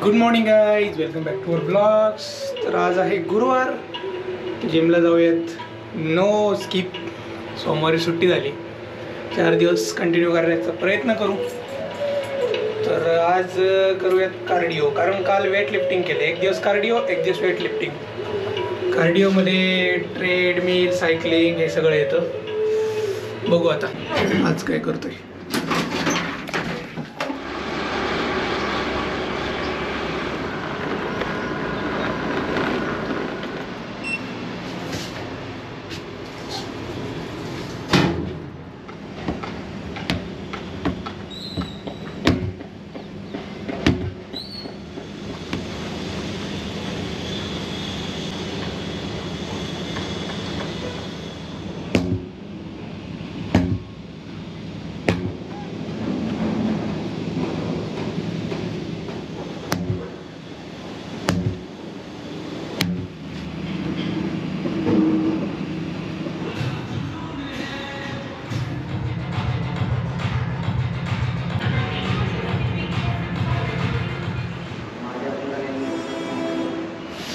Good morning guys, welcome back to our blogs. तर आज आहे गुरुवार, जिमला जाऊयात. No skip. सोमवारी सुट्टी झाली, 4 दिवस कंटिन्यू करण्याचा प्रयत्न करू. तर आज करूयात कार्डिओ, कारण काल वेट लिफ्टिंग केले. एक दिवस कार्डिओ, एक दिवस वेट लिफ्टिंग. कार्डिओमध्ये ट्रेडमिल, सायकलिंग हे सगळं येतं. बघू आता आज काय करतोय.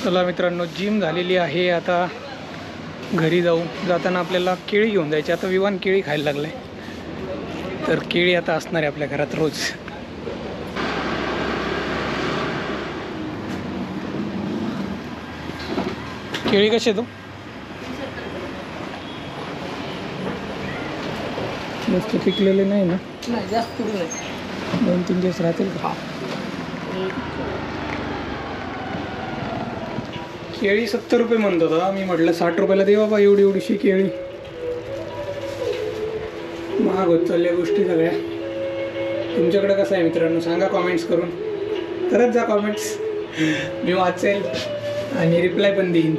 चला मित्रांनो, जिम झालेली आहे. आता घरी जाताना आपल्याला केळी घेऊन जायची. आता विवान केळी खायला लागले, तर केळी आता असणार आहे आपल्या घरात रोज. केळी कशी तू जास्त पिकलेले नाही ना? जास्त 2-3 दिवस राहतील का? केळी 70 रुपये म्हणत होता. मी म्हटलं 60 रुपयाला दे बाबा, एवढीशी केळी. महाग होत चालल्या गोष्टी सगळ्या. तुमच्याकडे कसं आहे मित्रांनो, सांगा कॉमेंट्स करून. करत जा कॉमेंट्स, मी वाचेल आणि रिप्लाय पण देईन.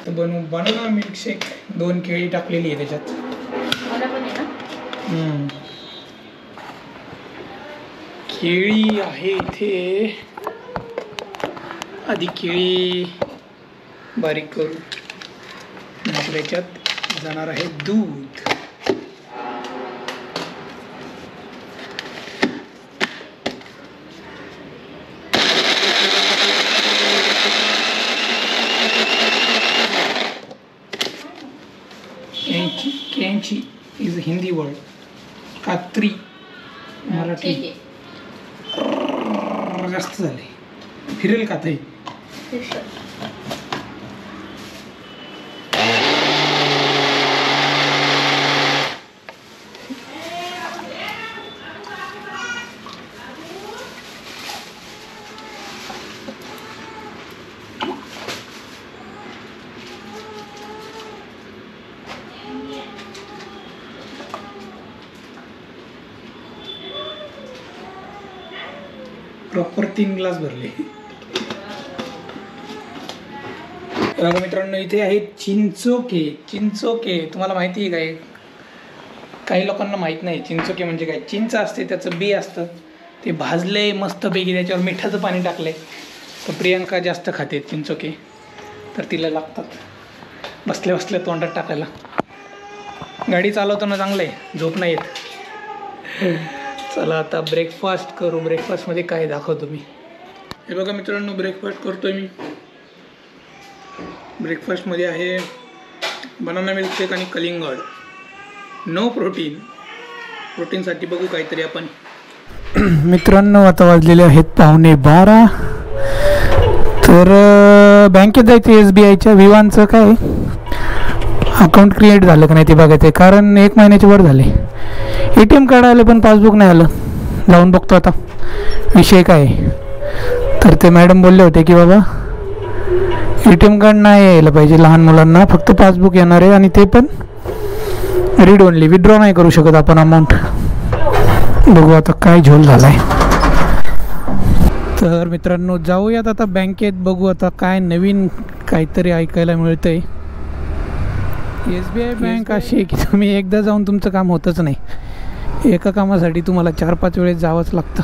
बनवला मिल्कशेक. 2 केळी टाकलेली आहे त्याच्यात. केळी आहे इथे. आधी केळी बारीक करू. नंतर याच्यात जाणार आहे दूध. कैंची इज हिंदी वर्ड. कात्री मराठी. जास्त झाले, फिरेल का ताई? प्रॉपर 3 ग्लास भरले. बघा मित्रांनो, इथे आहे चिंचोके. चिंचोके तुम्हाला माहिती आहे काय? काही लोकांना माहीत नाही चिंचोके म्हणजे काय. चिंच असते, त्याचं बी असतं, ते भाजले मस्तपैकी, त्याच्यावर मिठाचं पाणी टाकले. तर प्रियांका जास्त खाते चिंचोके, तर तिला लागतात बसल्या बसल्या तोंडात टाकायला. गाडी चालवताना चांगलं आहे, झोप नाही येत. चला आता ब्रेकफास्ट करू. ब्रेकफास्टमध्ये काय दाखवतो मी. हे बघा मित्रांनो, ब्रेकफास्ट करतोय मी. ब्रेकफास्टमध्ये आहे बनाना मिल्कशेक आणि कलिंगड. No protein. प्रोटीनसाठी बघू काहीतरी आपण. मित्रांनो, आता वाजलेले आहेत 11:15. तर बँकेत जायचं SBIच्या. विवानचं काय अकाउंट क्रिएट झालं का नाही ते बघायचं आहे, कारण 1 महिन्याच्या वर झाले. ATM कार्ड आलं पण पासबुक नाही आलं. जाऊन बघतो आता विषय काय. तर ते मॅडम बोलले होते की बाबा ATM कार्ड नाही यायला पाहिजे लहान मुलांना, फक्त पासबुक येणार आहे, आणि ते पण रीड ओनली. विड्रॉ नाही करू शकत आपण अमाऊंट. बघू आता काय झोल झाला आहे. तर मित्रांनो, जाऊयात आता बँकेत. बघू आता काय नवीन काहीतरी ऐकायला मिळतं आहे. SBI बँक अशी आहे की तुम्ही एकदा जाऊन तुमचं काम होतच नाही. एका कामासाठी तुम्हाला 4-5 वेळेस जावंच लागतं.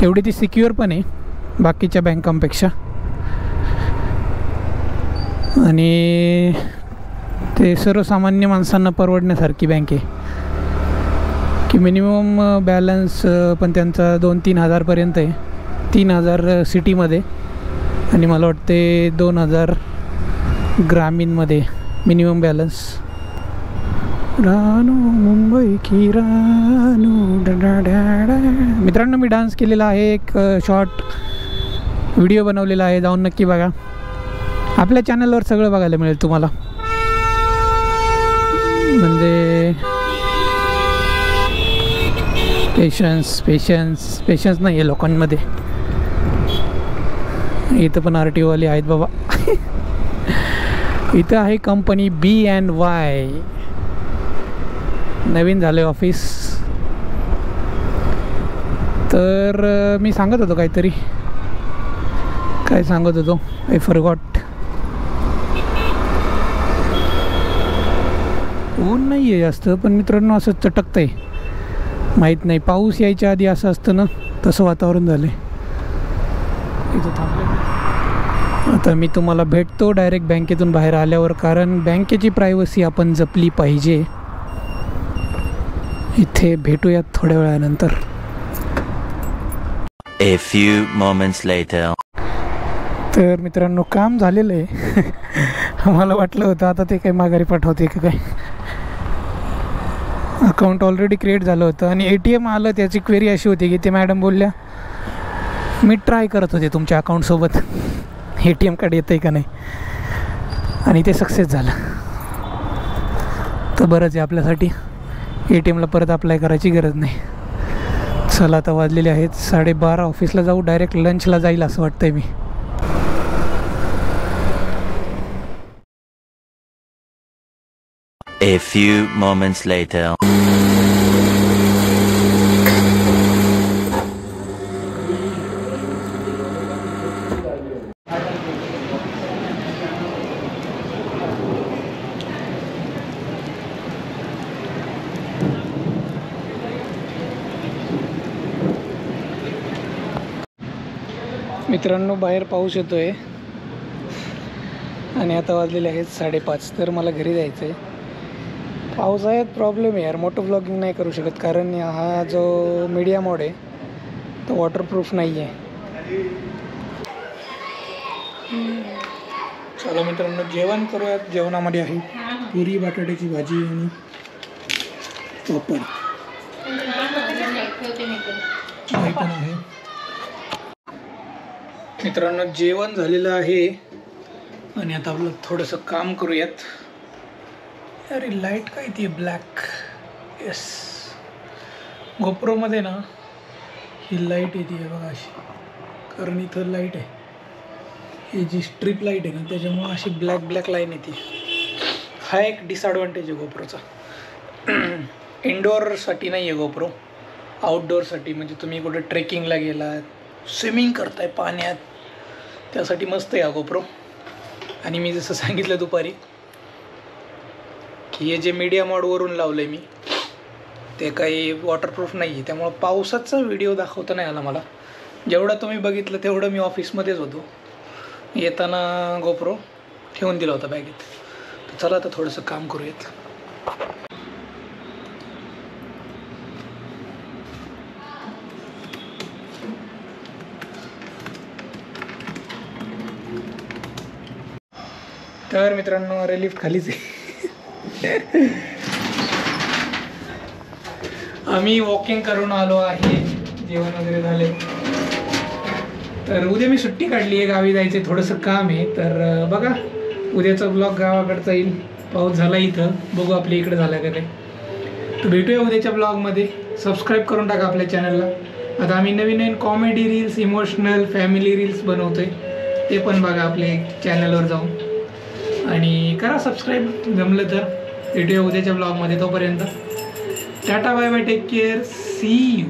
तेवढी ती सिक्युअर पण आहे बाकीच्या बँकांपेक्षा. आणि ते सर्वसामान्य माणसांना परवडण्यासारखी बँक आहे. की मिनिमम बॅलन्स पण त्यांचा 2-3 हजारपर्यंत आहे. 3,000 सिटीमध्ये आणि मला वाटते 2,000 ग्रामीणमध्ये मिनिमम बॅलन्स. रानू मुंबई की रानू डा. मित्रांनो, मी डान्स केलेला आहे, एक शॉर्ट व्हिडिओ बनवलेला आहे, जाऊन नक्की बघा. आपल्या चॅनलवर सगळं बघायला मिळेल तुम्हाला. म्हणजे पेशन्स नाही आहे लोकांमध्ये. इथं पण RTO वाले आहेत बाबा. इथं आहे कंपनी B&Y, नवीन झालं आहे ऑफिस. तर मी सांगत होतो काहीतरी, काय सांगत होतो, आय फॉरगॉट. ऊन नाही आहे जास्त, पण मित्रांनो असं चटकतं आहे. माहीत नाही, पाऊस यायच्या आधी असं असतं ना, तसं वातावरण झालं आहे. इथं थांबलं. आता मी तुम्हाला भेटतो डायरेक्ट बँकेतून बाहेर आल्यावर, कारण बँकेची प्रायव्हसी आपण जपली पाहिजे. इथे भेटूयात थोड्या वेळानंतर. A few moments later. तर मित्रांनो, काम झालेलं आहे. मला वाटलं होतं आता ते काही माघारी पाठवते का काय. अकाउंट ऑलरेडी क्रिएट झालं होतं आणि ATM आलं. त्याची क्वेरी अशी होती की ते मॅडम बोलल्या, मी ट्राय करत होते तुमच्या अकाउंटसोबत ATM कार्ड येतं आहे का नाही, आणि ते सक्सेस झालं. तर बरंच आहे आपल्यासाठी, ATMला परत अप्लाय करायची गरज नाही. चला, आता वाजलेले आहेत 12:30. ऑफिसला जाऊ, डायरेक्ट लंचला जाईल असं वाटतंय मी. A few moments later. मित्रांनो, बाहेर पाऊस येतो आहे आणि आता वाजलेले आहेत 5:30. तर मला घरी जायचं आहे. पावसाळ्यात प्रॉब्लेम आहे यार, मोटो ब्लॉगिंग नाही करू शकत, कारण हा जो मीडिया मोड आहे तो वॉटरप्रूफ नाही आहे. चला मित्रांनो, जेवण करूयात. जेवणामध्ये आहे पुरी, बटाट्याची भाजी आणि पापड पण आहे. मित्रांनो, जेवण झालेलं आहे आणि आता आपलं थोडंसं काम करूयात. अरे लाईट काय ती ब्लॅक. येस, गोप्रोमध्ये ना ही लाईट येते आहे बघा अशी, कारण इथं लाईट आहे, ही जी स्ट्रीप लाईट आहे ना त्याच्यामुळं अशी ब्लॅक लाईन येते. हा एक डिसॲडव्हान्टेज आहे गोप्रोचा. इनडोअरसाठी नाही आहे गोप्रो, आउटडोअरसाठी. म्हणजे तुम्ही कुठे ट्रेकिंगला गेलात, स्विमिंग करताय पाण्यात, त्यासाठी मस्त आहे हा गोप्रो. आणि मी जसं सांगितलं दुपारी की हे जे मीडिया मोडवरून लावलं आहे मी, ते काही वॉटरप्रूफ नाही आहे, त्यामुळं पावसाचा व्हिडिओ दाखवता नाही आला मला. जेवढं तुम्ही बघितलं तेवढं मी ऑफिसमध्येच होतो. येताना गोप्रो ठेवून दिला होता बॅगेत. तर चला आता थोडंसं काम करूयात. तर मित्रांनो, अरे लिफ्ट खालीच आहे. आम्ही वॉकिंग करून आलो आहे, जेवण वगैरे झाले. तर उद्या मी सुट्टी काढली आहे, गावी जायचं आहे, थोडंसं काम आहे. तर बघा, उद्याचा ब्लॉग गावाकडचा येईल. पाऊस झाला इथं, बघू आपल्या इकडे झाला का काय. तर भेटूया उद्याच्या ब्लॉगमध्ये. सबस्क्राईब करून टाका आपल्या चॅनलला. आता आम्ही नवीन comedy reels, emotional, family reels बनवतो आहे, ते पण बघा आपल्या चॅनलवर जाऊन. आणि करा सबस्क्राईब जमलं तर. भेटूया उद्याच्या ब्लॉगमध्ये. तोपर्यंत tata, bye bye, take care, see you.